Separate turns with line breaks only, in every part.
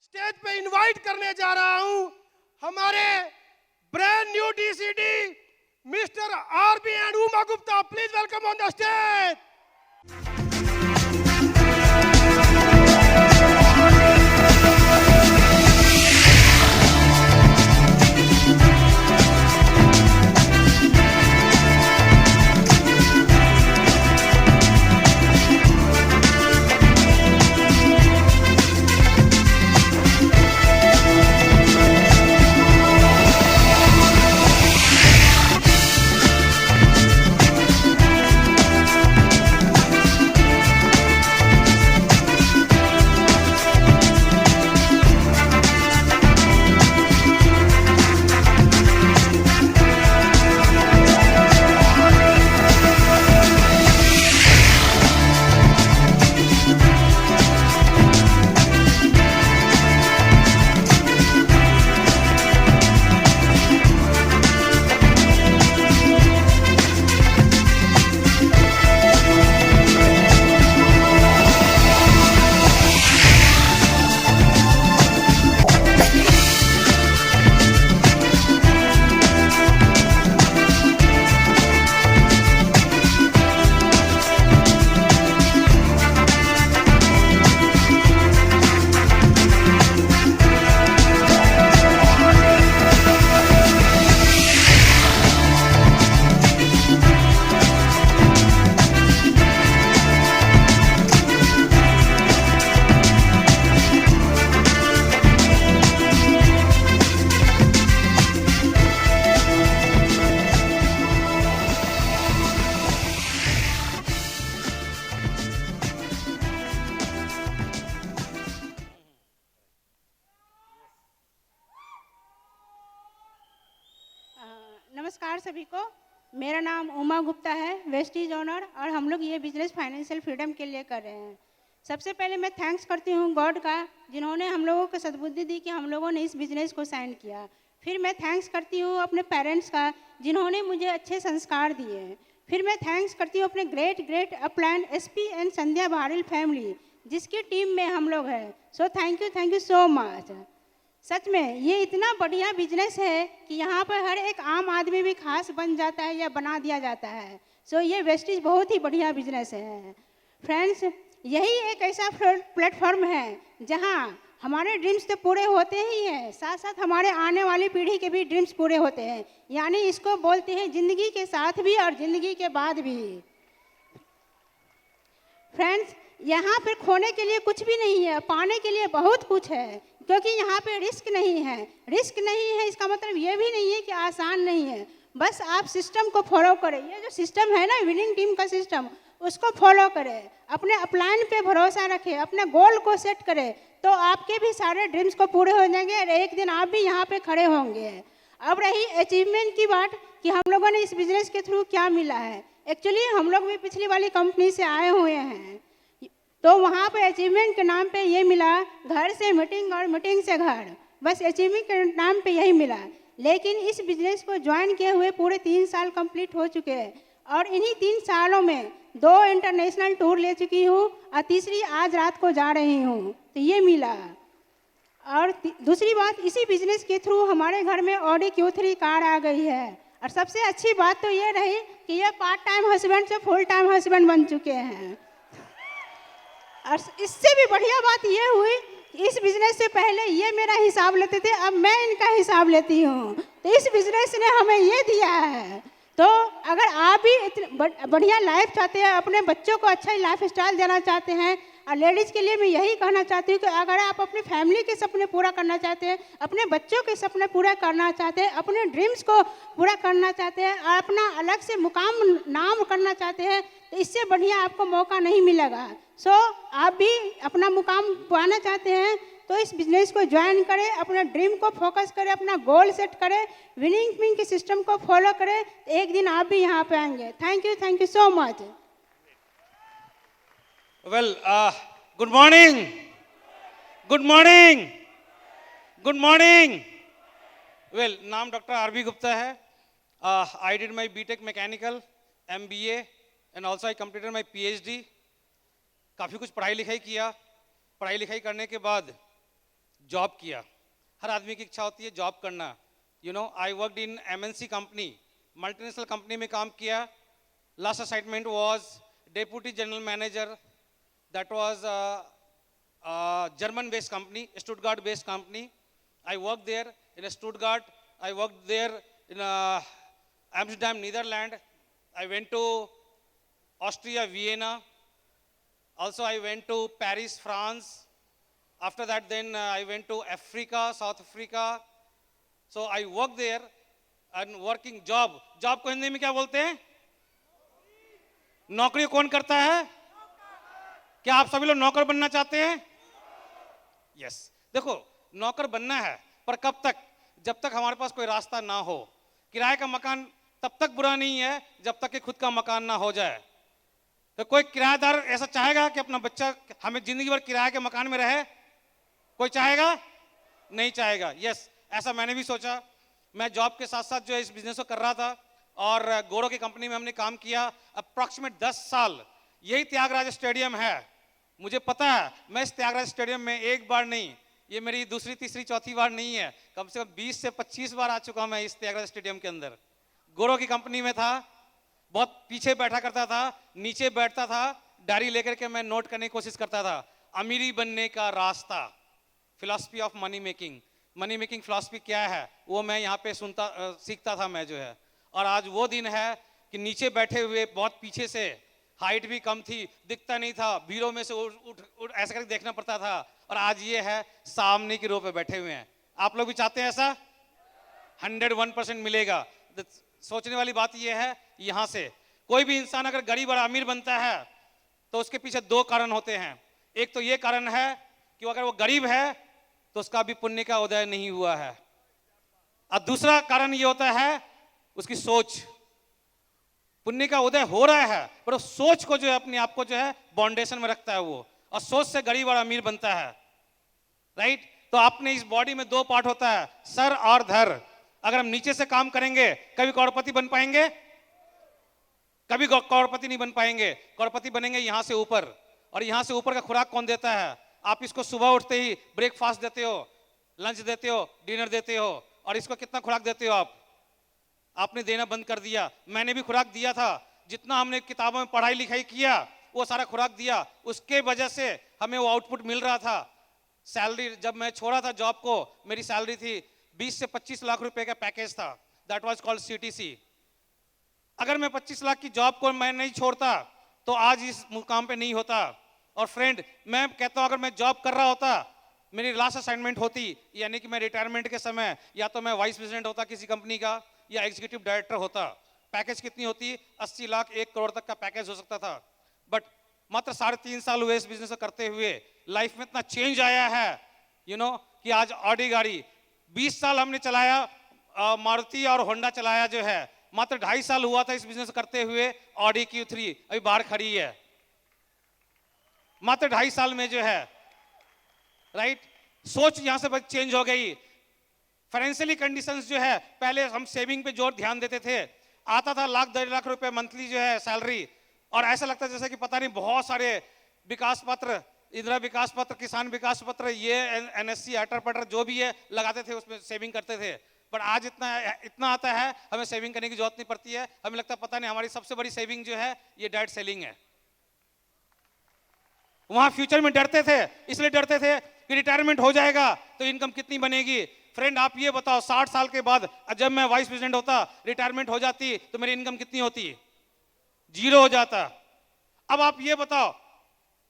Stage पे invite करने जा रहा हूं हमारे brand new DCD mister RB and Uma Gupta. Please welcome on the stage.
नमस्कार सभी को। मेरा नाम उमा गुप्ता है, वेस्टीज ओनर, और हम लोग ये बिजनेस फाइनेंशियल फ्रीडम के लिए कर रहे हैं। सबसे पहले मैं थैंक्स करती हूँ गॉड का, जिन्होंने हम लोगों को सद्बुद्धि दी कि हम लोगों ने इस बिज़नेस को साइन किया। फिर मैं थैंक्स करती हूँ अपने पेरेंट्स का, जिन्होंने मुझे अच्छे संस्कार दिए। फिर मैं थैंक्स करती हूँ अपने great great upland SP and Sandhya Bharil family, जिसकी टीम में हम लोग हैं। So thank you so much. सच में ये इतना बढ़िया बिजनेस है कि यहाँ पर हर एक आम आदमी भी खास बन जाता है या बना दिया जाता है। सो ये वेस्टीज बहुत ही बढ़िया बिजनेस है। फ्रेंड्स, यही एक ऐसा प्लेटफॉर्म है जहाँ हमारे ड्रीम्स तो पूरे होते ही हैं, साथ साथ हमारे आने वाली पीढ़ी के भी ड्रीम्स पूरे होते हैं। यानी इसको बोलते हैं ज़िंदगी के साथ भी और ज़िंदगी के बाद भी। फ्रेंड्स, यहाँ पर खोने के लिए कुछ भी नहीं है, पाने के लिए बहुत कुछ है, क्योंकि यहाँ पे रिस्क नहीं है। रिस्क नहीं है इसका मतलब ये भी नहीं है कि आसान नहीं है। बस आप सिस्टम को फॉलो करें। ये जो सिस्टम है ना, विनिंग टीम का सिस्टम, उसको फॉलो करें, अपने अपलाइन पे भरोसा रखें, अपने गोल को सेट करें, तो आपके भी सारे ड्रीम्स को पूरे हो जाएंगे और एक दिन आप भी यहाँ पे खड़े होंगे। अब रही अचीवमेंट की बात कि हम लोगों ने इस बिज़नेस के थ्रू क्या मिला है। एक्चुअली हम लोग भी पिछली वाली कंपनी से आए हुए हैं, तो वहाँ पे अचीवमेंट के नाम पे ये मिला, घर से मीटिंग और मीटिंग से घर, बस अचीवमेंट के नाम पे यही मिला। लेकिन इस बिज़नेस को ज्वाइन किए हुए पूरे 3 साल कंप्लीट हो चुके हैं, और इन्हीं 3 सालों में 2 इंटरनेशनल टूर ले चुकी हूँ और तीसरी आज रात को जा रही हूँ, तो ये मिला। और दूसरी बात, इसी बिज़नेस के थ्रू हमारे घर में ऑडी Q3 कार आ गई है। और सबसे अच्छी बात तो ये रही कि ये पार्ट टाइम हस्बैंड से फुल टाइम हस्बैंड बन चुके हैं। और इससे भी बढ़िया बात ये हुई कि इस बिज़नेस से पहले ये मेरा हिसाब लेते थे, अब मैं इनका हिसाब लेती हूँ। तो इस बिज़नेस ने हमें ये दिया है। तो अगर आप भी इतनी बढ़िया लाइफ चाहते हैं, अपने बच्चों को अच्छा लाइफ स्टाइल देना चाहते हैं, और लेडीज़ के लिए मैं यही कहना चाहती हूँ कि अगर आप अपनी फैमिली के सपने पूरा करना चाहते हैं, अपने बच्चों के सपने पूरा करना चाहते हैं, अपने ड्रीम्स को पूरा करना चाहते हैं, और अपना अलग से मुकाम नाम करना चाहते हैं, तो इससे बढ़िया आपको मौका नहीं मिलेगा। सो आप भी अपना मुकाम पाना चाहते हैं तो इस बिजनेस को ज्वाइन करें, अपना ड्रीम को फोकस करें, अपना गोल सेट करें, विनिंग टीम के सिस्टम को फॉलो करें, तो एक दिन आप भी यहाँ पे आएंगे। Thank you so much.
Well, good morning. Good morning. Good morning. Well, नाम डॉक्टर आरबी गुप्ता है. I did my BTech Mechanical, MBA, and also I completed my PhD. काफ़ी कुछ पढ़ाई लिखाई किया. पढ़ाई लिखाई करने के बाद जॉब किया। हर आदमी की इच्छा होती है जॉब करना। You know, I worked in MNC company, multinational company में काम किया। Last assignment was deputy general manager, that was German based company, Stuttgart based company. I worked there in Stuttgart. I worked there in Amsterdam, Netherlands. I went to Austria, Vienna. Also I went to Paris, France. After that then I went to Africa, South Africa. So I worked there and working job. Job को हिंदी में क्या बोलते हैं? नौकरी कौन करता है? क्या आप सभी लोग नौकर बनना चाहते हैं? यस। देखो, नौकर बनना है, पर कब तक? जब तक हमारे पास कोई रास्ता ना हो। किराए का मकान तब तक बुरा नहीं है जब तक कि खुद का मकान ना हो जाए। तो कोई किराएदार ऐसा चाहेगा कि अपना बच्चा हमें जिंदगी भर किराए के मकान में रहे? कोई चाहेगा? नहीं चाहेगा। यस, ऐसा मैंने भी सोचा। मैं जॉब के साथ साथ जो है इस बिजनेस को कर रहा था और गोरो की कंपनी में हमने काम किया अप्रॉक्सीमेट 10 साल। यही त्यागराज स्टेडियम है। मुझे पता है, मैं इस त्यागराज स्टेडियम में एक बार नहीं, ये मेरी दूसरी तीसरी चौथी बार नहीं है, कम से कम 20 से 25 बार आ चुका हूं मैं इस त्यागराज स्टेडियम के अंदर। गोरो की कंपनी में था, बहुत पीछे बैठा करता था, नीचे बैठता था, डायरी लेकर के मैं नोट करने की कोशिश करता था। अमीरी बनने का रास्ता, philosophy of money making. Money making philosophy क्या है वो मैं यहाँ पे सीखता था मैं जो है। और आज वो दिन है कि नीचे बैठे हुए, बहुत पीछे से, हाइट भी कम थी, दिखता नहीं था, भीड़ों में से उठ ऐसा करके देखना पड़ता था, और आज ये है सामने की रो पे बैठे हुए हैं। आप लोग भी चाहते हैं ऐसा? 101% मिलेगा। सोचने वाली बात ये है, यहाँ से कोई भी इंसान अगर गरीब और अमीर बनता है तो उसके पीछे 2 कारण होते हैं। एक तो ये कारण है कि अगर वो गरीब है तो उसका भी पुण्य का उदय नहीं हुआ है, और दूसरा कारण ये होता है उसकी सोच। पुण्य का उदय हो रहा है पर उस सोच को जो है अपने आप को जो है बाउंडेशन में रखता है वो, और सोच से गरीब और अमीर बनता है। राइट? तो आपने इस बॉडी में 2 पार्ट होता है, सर और धर। अगर हम नीचे से काम करेंगे कभी करोड़पति बन पाएंगे? कभी करोड़पति नहीं बन पाएंगे। करोड़पति बनेंगे यहां से ऊपर, और यहां से ऊपर का खुराक कौन देता है? आप इसको सुबह उठते ही ब्रेकफास्ट देते हो, लंच देते हो, डिनर देते हो, और इसको कितना खुराक देते हो आप? आपने देना बंद कर दिया। मैंने भी खुराक दिया था, जितना हमने किताबों में पढ़ाई लिखाई किया वो सारा खुराक दिया, उसके वजह से हमें वो आउटपुट मिल रहा था। सैलरी जब मैं छोड़ा था जॉब को, मेरी सैलरी थी 20 से 25 लाख रुपए का पैकेज था, दैट वाज कॉल्ड सीटीसी। अगर मैं 25 लाख की जॉब को मैं नहीं छोड़ता तो आज इस मुकाम पे नहीं होता। और फ्रेंड, मैं कहता हूं अगर मैं जॉब कर रहा होता, मेरी लास्ट असाइनमेंट होती, यानी कि मैं रिटायरमेंट के समय या तो मैं वाइस प्रेसिडेंट होता किसी कंपनी का या एग्जीक्यूटिव डायरेक्टर होता। पैकेज कितनी होती? 80 लाख 1 करोड़ तक का पैकेज हो सकता था। बट मात्र 3.5 साल हुए इस बिजनेस को करते हुए, लाइफ में इतना चेंज आया है कि आज ऑडी गाड़ी 20 साल हमने चलाया, मारुति और होंडा चलाया जो है। मात्र 2.5 साल हुआ था इस बिजनेस करते हुए, ऑडी Q3 अभी बाहर खड़ी है, मात्र 2.5 साल में जो है। राइट? सोच यहां से चेंज हो गई। फाइनेंशियली कंडीशंस जो है, पहले हम सेविंग पे जोर ध्यान देते थे, आता था 1.5 लाख रुपए मंथली जो है सैलरी, और ऐसा लगता है जैसे कि पता नहीं बहुत सारे विकास पत्र, इंदिरा विकास पत्र, किसान विकास पत्र, ये NSC अटर पटर जो भी है लगाते थे, उसमें सेविंग करते थे। पर आज इतना आता है, हमें सेविंग करने की जरूरत नहीं पड़ती है। हमें लगता है पता नहीं हमारी सबसे बड़ी सेविंग जो है ये डायरेक्ट सेलिंग है। वहां फ्यूचर में डरते थे, इसलिए डरते थे कि रिटायरमेंट हो जाएगा तो इनकम कितनी बनेगी। फ्रेंड, आप ये बताओ, 60 साल के बाद जब मैं वाइस प्रेसिडेंट होता, रिटायरमेंट हो जाती तो मेरी इनकम कितनी होती? 0 हो जाता। अब आप ये बताओ,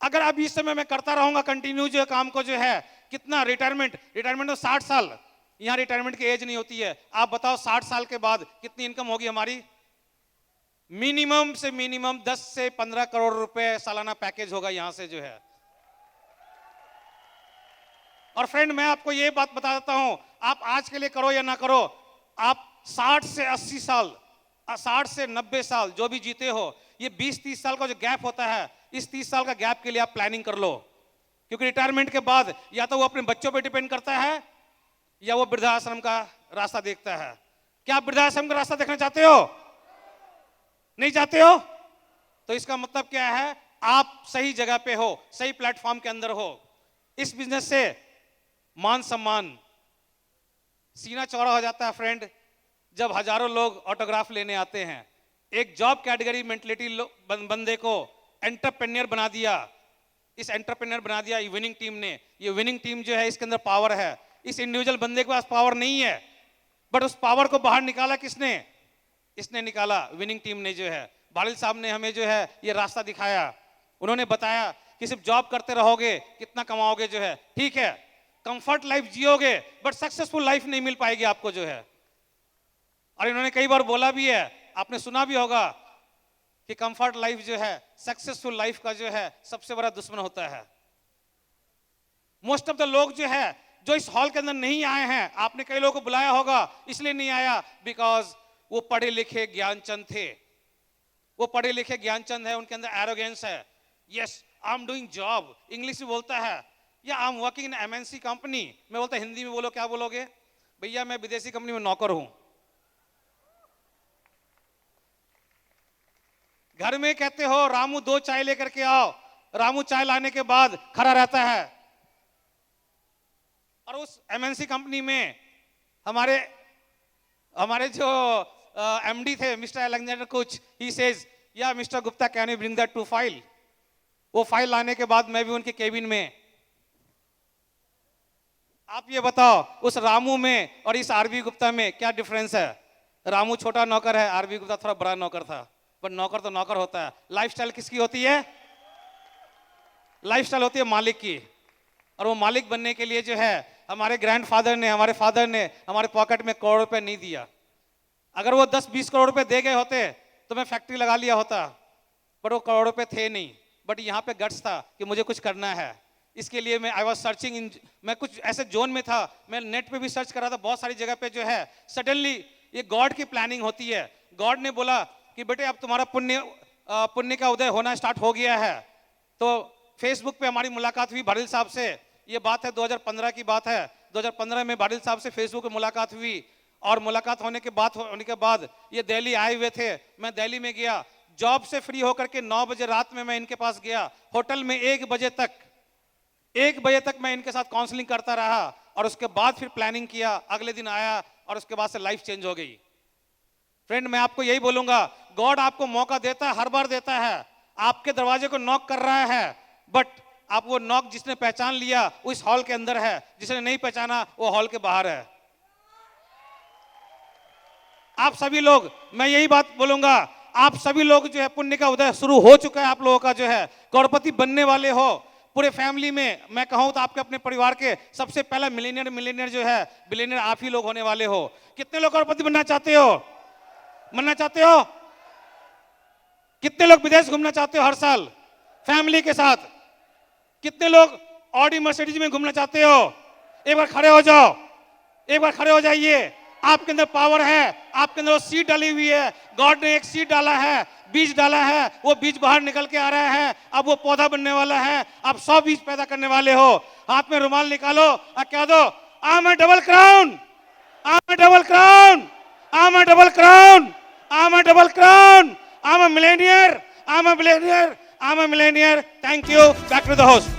अगर अब इस समय मैं करता रहूंगा कंटिन्यू जो काम को जो है, कितना रिटायरमेंट तो 60 साल, यहां रिटायरमेंट की एज नहीं होती है। आप बताओ 60 साल के बाद कितनी इनकम होगी हमारी? मिनिमम से मिनिमम 10 से 15 करोड़ रुपए सालाना पैकेज होगा यहां से जो है। और फ्रेंड, मैं आपको ये बात बता देता हूं, आप आज के लिए करो या ना करो, आप 60 से 80 साल, 60 से 90 साल जो भी जीते हो, ये 20-30 साल का जो गैप होता है, इस 30 साल का गैप के लिए आप प्लानिंग कर लो। क्योंकि रिटायरमेंट के बाद या तो वो अपने बच्चों पे डिपेंड करता है या वो वृद्धाश्रम का रास्ता देखता है। क्या आप वृद्धाश्रम का रास्ता देखना चाहते हो? नहीं चाहते हो? तो इसका मतलब क्या है? आप सही जगह पे हो, सही प्लेटफॉर्म के अंदर हो। इस बिजनेस से मान सम्मान, सीना चौड़ा हो जाता है फ्रेंड जब हजारों लोग ऑटोग्राफ लेने आते हैं। एक जॉब कैटेगरी मेंटलिटी बंदे को एंटरप्रेन्योर बना दिया, इस एंटरप्रेन्योर बना दिया ये विनिंग टीम ने। ये विनिंग टीम जो है इसके अंदर पावर है, इस इंडिविजुअल बंदे के पास पावर नहीं है, बट उस पावर को बाहर निकाला किसने? इसने निकाला, विनिंग टीम ने जो है। भाडिल साहब ने हमें जो है ये रास्ता दिखाया, उन्होंने बताया कि सिर्फ जॉब करते रहोगे कितना कमाओगे जो है, ठीक है कंफर्ट लाइफ जियोगे बट सक्सेसफुल लाइफ नहीं मिल पाएगी आपको जो है। और इन्होंने कई बार बोला भी है, आपने सुना भी होगा कि कंफर्ट लाइफ जो है सक्सेसफुल लाइफ का जो है सबसे बड़ा दुश्मन होता है। मोस्ट ऑफ द लोग जो है जो इस हॉल के अंदर नहीं आए हैं, आपने कई लोगों को बुलाया होगा, इसलिए नहीं आया बिकॉज वो पढ़े लिखे ज्ञानचंद थे, वो पढ़े लिखे ज्ञानचंद है, उनके अंदर एरोगेंस है। Yes I am doing job, English में बोलता है, या I am working in MNC company, मैं बोलता हिंदी में बोलो, क्या बोलोगे? भैया मैं विदेशी कंपनी में नौकर हूं। घर में कहते हो रामू 2 चाय लेकर के आओ, रामू चाय लाने के बाद खड़ा रहता है। और उस एमएनसी कंपनी में हमारे जो एमडी थे मिस्टर अलेक्जेंडर कुछ, ही सेज या mister Gupta can you bring that to file. वो फाइल लाने के बाद मैं भी उनके केबिन में। आप ये बताओ उस रामू में और इस आरबी गुप्ता में क्या डिफरेंस है? रामू छोटा नौकर है, आरबी गुप्ता थोड़ा बड़ा नौकर था, पर नौकर तो नौकर होता है। लाइफस्टाइल किसकी होती है? लाइफस्टाइल होती है मालिक की। और वो मालिक बनने के लिए जो है हमारे ग्रैंडफादर ने, हमारे फादर ने हमारे पॉकेट में करोड़ रुपए नहीं दिया। अगर वो 10-20 करोड़ रुपए दे गए होते तो मैं फैक्ट्री लगा लिया होता, पर वो करोड़ रुपए थे नहीं। बट यहाँ पे गट्स था कि मुझे कुछ करना है, इसके लिए मैं आई वॉज सर्चिंग इन, मैं कुछ ऐसे जोन में था, मैं नेट पे भी सर्च कर रहा था, बहुत सारी जगह पे जो है सडनली ये गॉड की प्लानिंग होती है। गॉड ने बोला कि बेटे अब तुम्हारा पुण्य का उदय होना स्टार्ट हो गया है। तो फेसबुक पे हमारी मुलाकात हुई भाडिल साहब से, ये बात है 2015 की बात है। 2015 में भाडिल साहब से फेसबुक पे मुलाकात हुई, और मुलाकात होने के बाद ये दिल्ली आए हुए थे। मैं दिल्ली में गया, जॉब से फ्री होकर के 9 बजे रात में मैं इनके पास गया, होटल में 1 बजे तक मैं इनके साथ काउंसलिंग करता रहा, और उसके बाद फिर प्लानिंग किया, अगले दिन आया, और उसके बाद से लाइफ चेंज हो गई। फ्रेंड मैं आपको यही बोलूंगा, गॉड आपको मौका देता है, हर बार देता है, आपके दरवाजे को नॉक कर रहा है, बट आप वो नॉक जिसने पहचान लिया वो इस हॉल के अंदर है, जिसने नहीं पहचाना वो हॉल के बाहर है। आप सभी लोग, मैं यही बात बोलूंगा, आप सभी लोग जो है पुण्य का उदय शुरू हो चुका है, आप लोगों का जो है करोड़पति बनने वाले हो। पूरे फैमिली में मैं कहूं तो आपके अपने परिवार के सबसे पहला मिलियनियर जो है बिलियनियर आप ही लोग होने वाले हो। कितने लोग करोड़पति बनना चाहते हो? कितने लोग विदेश घूमना चाहते हो हर साल फैमिली के साथ? कितने लोग ऑडी मर्सिडीज में घूमना चाहते हो? एक बार खड़े हो जाओ, एक बार खड़े हो जाइए। आपके अंदर पावर है, आपके अंदर वो सीड डाली हुई है, गॉड ने एक सीड डाला है, बीज डाला है, वो बीज बाहर निकल के आ रहा है, अब वो पौधा बनने वाला है, आप 100 बीज पैदा करने वाले हो। हाथ में रुमाल निकालो और कह दो I am a double crown, I am a double crown, I am a double crown, I am a double crown, I am a millionaire, I am a millionaire, I am a millionaire. Thank you, back to the host.